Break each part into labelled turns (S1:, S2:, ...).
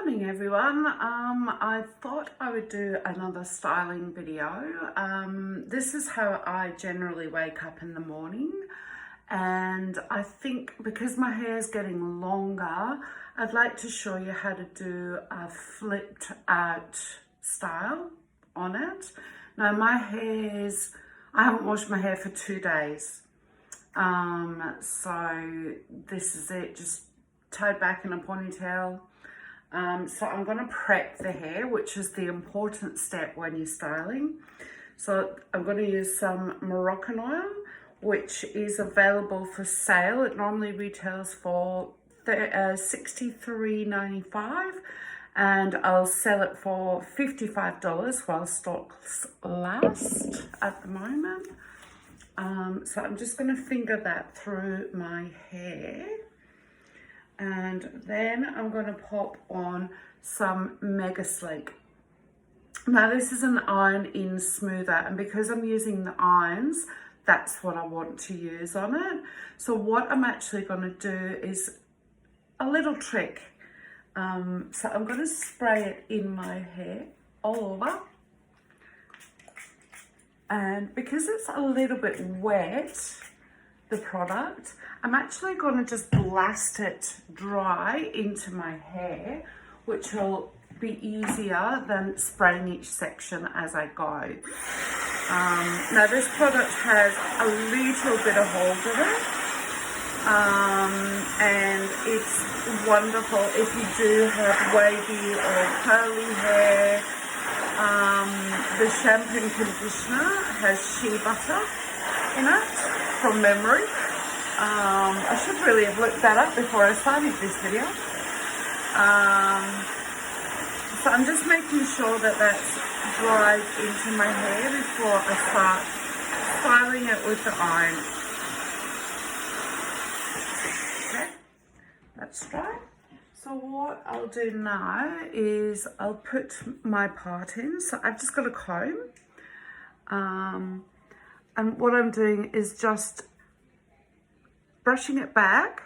S1: Morning everyone. I thought I would do another styling video. This is how I generally wake up in the morning, and I think because my hair is getting longer, I'd like to show you how to do a flipped out style on it. Now I haven't washed my hair for 2 days. So this is it, just tied back in a ponytail. So I'm going to prep the hair, which is the important step when you're styling. So I'm going to use some Moroccan oil, which is available for sale. It normally retails for $63.95, and I'll sell it for $55 while stocks last at the moment. So I'm just going to finger that through my hair. And then I'm going to pop on some Mega Sleek. Now this is an iron-in smoother, and because I'm using the irons, that's what I want to use on it. So what I'm actually going to do is a little trick. So I'm going to spray it in my hair all over. And because it's a little bit wet, the product, I'm actually going to just blast it dry into my hair, which will be easier than spraying each section as I go. Now this product has a little bit of hold in it, and it's wonderful if you do have wavy or curly hair. The shampoo and conditioner has shea butter in it, from memory. I should really have looked that up before I started this video. So I'm just making sure that that's dried into my hair before I start styling it with the iron. Okay, that's dry. So what I'll do now is I'll put my part in. So I've just got a comb. And what I'm doing is just brushing it back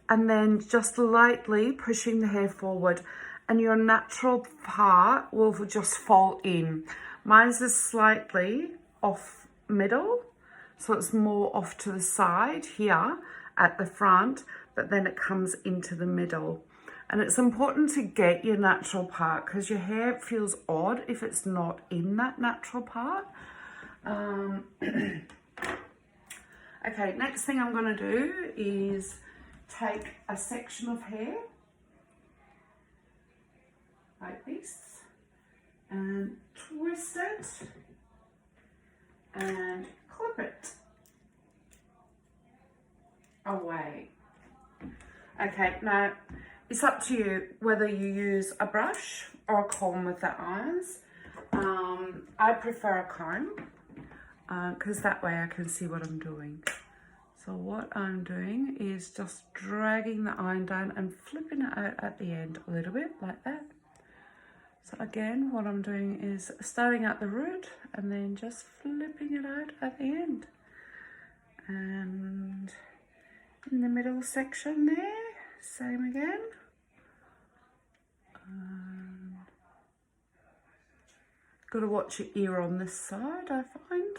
S1: and then just lightly pushing the hair forward, and your natural part will just fall in. Mine's is slightly off middle, so it's more off to the side here at the front, but then it comes into the middle. And it's important to get your natural part because your hair feels odd if it's not in that natural part. Okay, next thing I'm going to do is take a section of hair like this and twist it and clip it away. Okay, now it's up to you whether you use a brush or a comb with the irons. I prefer a comb, because that way I can see what I'm doing. So what I'm doing is just dragging the iron down and flipping it out at the end a little bit like that. So again, what I'm doing is starting at the root and then just flipping it out at the end. And in the middle section there, same again. Got to watch your ear on this side, I find.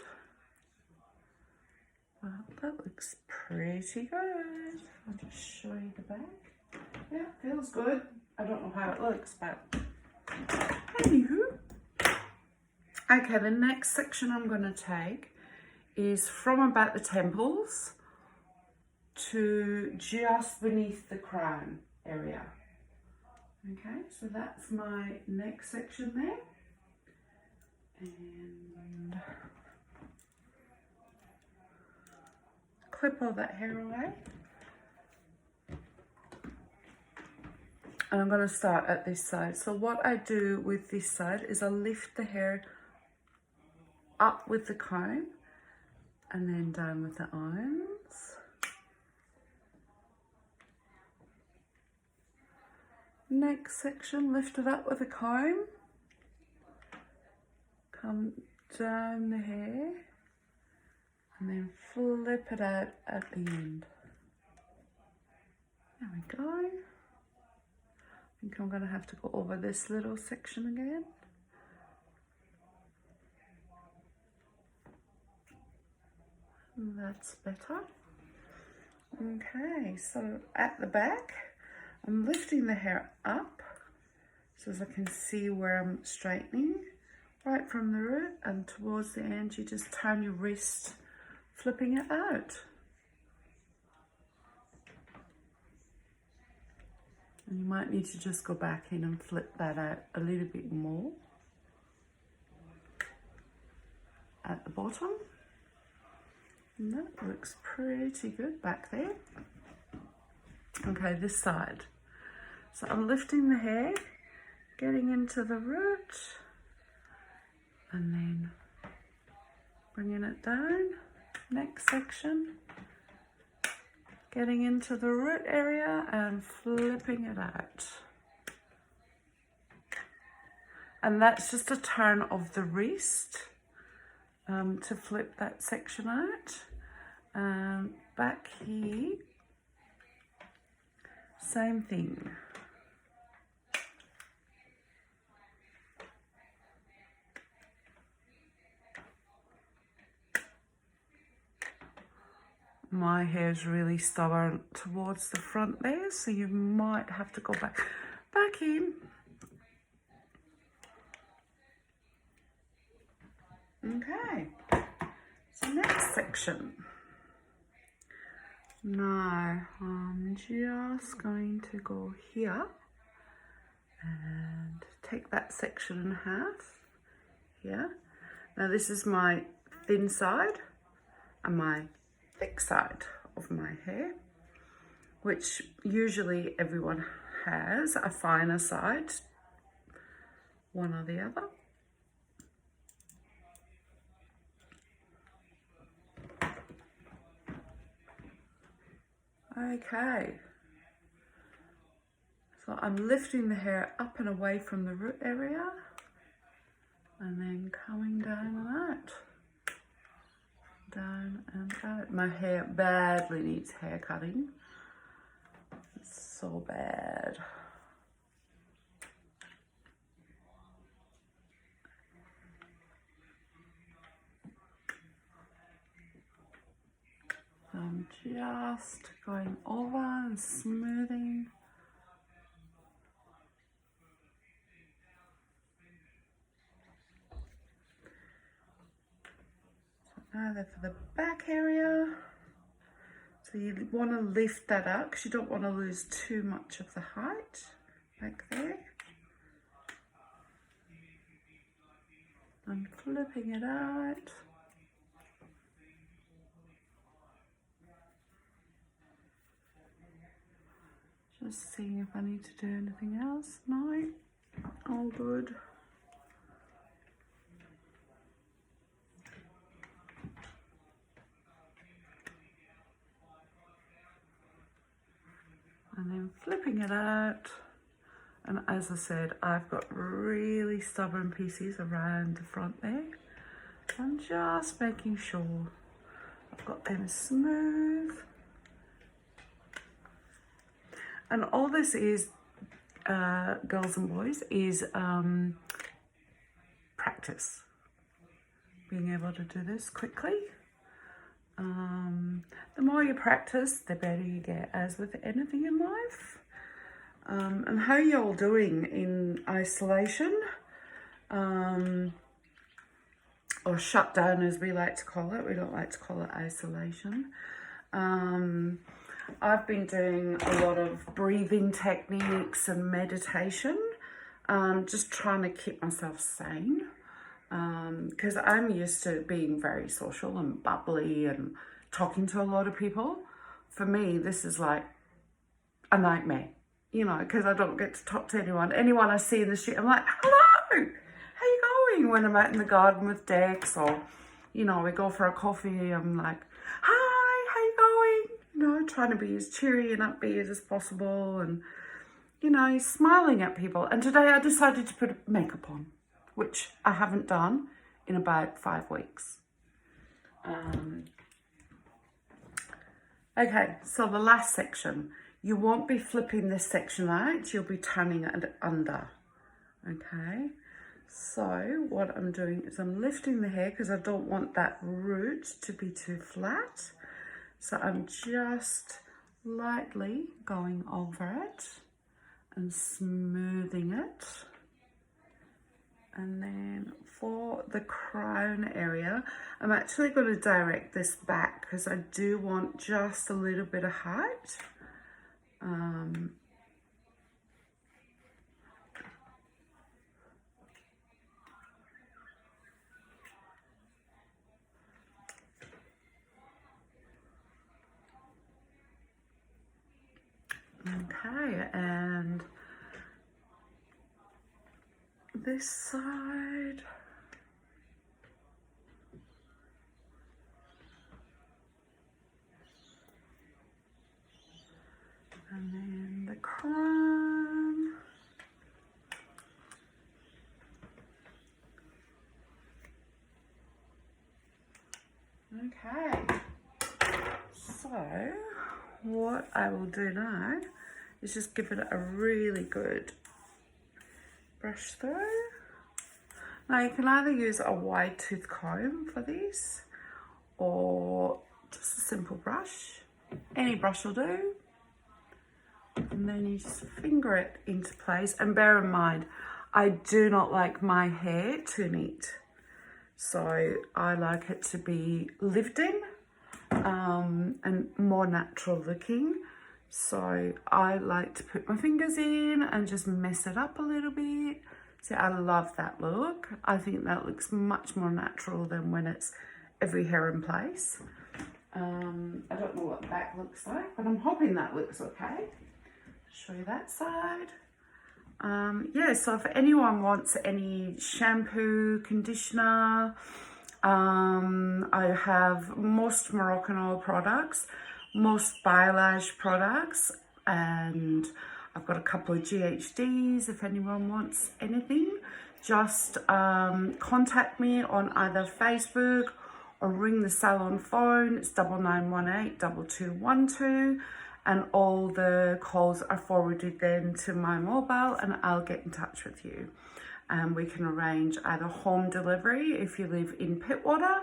S1: Well, that looks pretty good. I'll just show you the back. Yeah, feels good. I don't know how it looks, but anywho. Okay, the next section I'm going to take is from about the temples to just beneath the crown area. Okay, so that's my next section there. And clip all that hair away. And I'm going to start at this side. So what I do with this side is I lift the hair up with the comb and then down with the irons. Next section, lift it up with a comb. Come down the hair and then flip it out at the end. There we go. think I'm going to have to go over this little section again. That's better. Okay, so at the back, I'm lifting the hair up so as I can see where I'm straightening. Right from the root, and towards the end you just turn your wrist, flipping it out. And you might need to just go back in and flip that out a little bit more at the bottom. And that looks pretty good back there. Okay, this side. So I'm lifting the hair, getting into the root, and then bringing it down. Next section, getting into the root area and flipping it out. And that's just a turn of the wrist to flip that section out. Back here, same thing. My hair's really stubborn towards the front there, so you might have to go back in. Okay, so next section. Now I'm just going to go here and take that section in half here. Now this is my thin side and my thick side of my hair, which usually everyone has a finer side, one or the other. Okay, so I'm lifting the hair up and away from the root area and then coming down and out. Down and out. My hair badly needs hair cutting. It's so bad. I'm just going over and smoothing. Now they're for the back area. So you want to lift that up because you don't want to lose too much of the height back there. I'm flipping it out. Just seeing if I need to do anything else. No, all good. And then flipping it out. And as I said, I've got really stubborn pieces around the front there. I'm just making sure I've got them smooth. And all this is, girls and boys, is practice. Being able to do this quickly. The more you practice, the better you get, as with anything in life. And how are you all doing in isolation? Or shutdown, as we like to call it. We don't like to call it isolation. I've been doing a lot of breathing techniques and meditation, just trying to keep myself sane, because I'm used to being very social and bubbly and talking to a lot of people. For me, this is like a nightmare, you know, because I don't get to talk to anyone. Anyone I see in the street, I'm like, hello, how you going? When I'm out in the garden with Dex, or, you know, we go for a coffee, I'm like, hi, how you going? You know, trying to be as cheery and upbeat as possible, and, you know, smiling at people. And today I decided to put makeup on, which I haven't done in about 5 weeks. Okay, so the last section, You won't be flipping this section out, you'll be turning it under, okay? So what I'm doing is I'm lifting the hair because I don't want that root to be too flat. So I'm just lightly going over it and smoothing it. And then for the crown area, I'm actually going to direct this back because I do want just a little bit of height. Okay, and this side. And then the crown. Okay, so what I will do now is just give it a really good brush through. Now you can either use a wide tooth comb for this or just a simple brush. Any brush will do. And then you just finger it into place. And bear in mind, I do not like my hair too neat. So I like it to be lived in and more natural looking. So I like to put my fingers in and just mess it up a little bit. See, I love that look. I think that looks much more natural than when it's every hair in place. I don't know what the back looks like, but I'm hoping that looks okay. Show you that side. Yeah, so if anyone wants any shampoo, conditioner, I have most Moroccan oil products, most Biolage products, and I've got a couple of GHDs. If anyone wants anything, just contact me on either Facebook or ring the salon phone. It's 9918 2212. And all the calls are forwarded then to my mobile and I'll get in touch with you. And we can arrange either home delivery if you live in Pittwater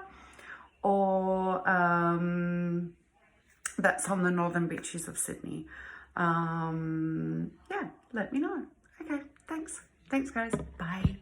S1: or that's on the northern beaches of Sydney. Yeah, let me know. Okay, thanks. Thanks guys, bye.